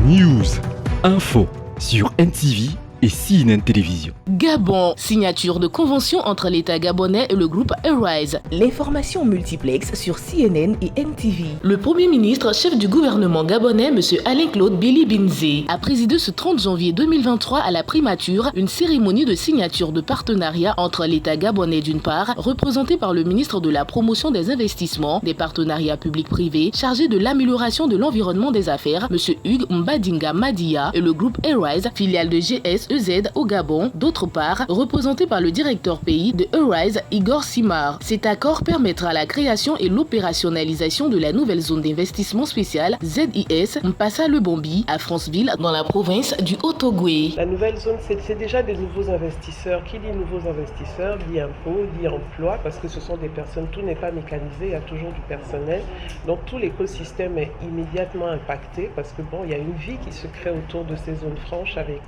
News, info sur NTV et CNN Télévision. Gabon, signature de convention entre l'État gabonais et le groupe Arise. L'information multiplex sur CNN et NTV. Le Premier ministre, chef du gouvernement gabonais, M. Alain-Claude Béli Binzé, a présidé ce 30 janvier 2023 à la primature une cérémonie de signature de partenariat entre l'État gabonais d'une part, représenté par le ministre de la promotion des investissements, des partenariats publics-privés, chargé de l'amélioration de l'environnement des affaires, M. Hugues Mbadinga Madia, et le groupe Arise, filiale de GSEZ au Gabon, d'autre part, représenté par le directeur pays de Arise, Igor Simar. Cet accord permettra la création et l'opérationnalisation de la nouvelle zone d'investissement spéciale ZIS Mpassa-le-Bombi à Franceville dans la province du Haut-Ogooué. La nouvelle zone, c'est déjà des nouveaux investisseurs. Qui dit nouveaux investisseurs dit impôts, dit emploi, parce que ce sont des personnes, tout n'est pas mécanisé, il y a toujours du personnel. Donc tout l'écosystème est immédiatement impacté parce que il y a une vie qui se crée autour de ces zones franches avec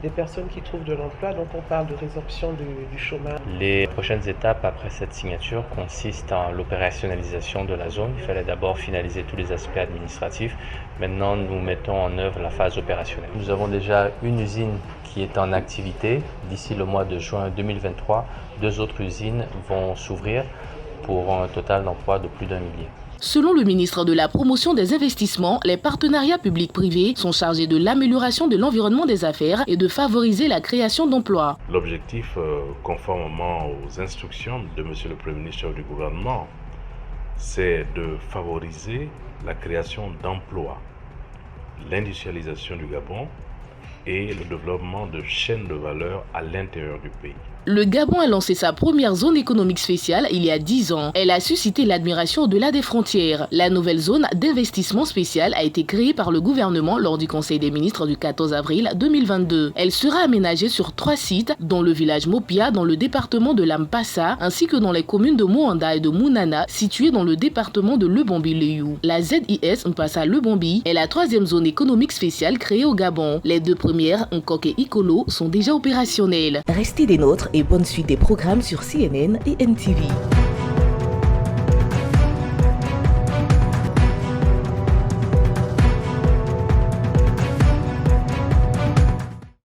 des personnes qui trouvent de l'emploi, donc on parle de résorption du chômage. Les prochaines étapes après cette signature consistent en l'opérationnalisation de la zone. Il fallait d'abord finaliser tous les aspects administratifs. Maintenant, nous mettons en œuvre la phase opérationnelle. Nous avons déjà une usine qui est en activité. D'ici le mois de juin 2023, 2 autres usines vont s'ouvrir pour un total d'emploi de plus d'1 millier. Selon le ministre de la Promotion des Investissements, les partenariats publics-privés sont chargés de l'amélioration de l'environnement des affaires et de favoriser la création d'emplois. L'objectif, conformément aux instructions de M. le Premier ministre du gouvernement, c'est de favoriser la création d'emplois, l'industrialisation du Gabon et le développement de chaînes de valeur à l'intérieur du pays. Le Gabon a lancé sa première zone économique spéciale il y a 10 ans. Elle a suscité l'admiration au-delà des frontières. La nouvelle zone d'investissement spécial a été créée par le gouvernement lors du Conseil des ministres du 14 avril 2022. Elle sera aménagée sur 3 sites, dont le village Mopia dans le département de l'Ampassa, ainsi que dans les communes de Moanda et de Mounana, situées dans le département de Lebombi-Leyou. La ZIS Mpassa-le-Bombi est la 3e zone économique spéciale créée au Gabon. Les 2 premières, Nkok et Ikolo, sont déjà opérationnelles. Restez des nôtres et bonne suite des programmes sur CNN et NTV.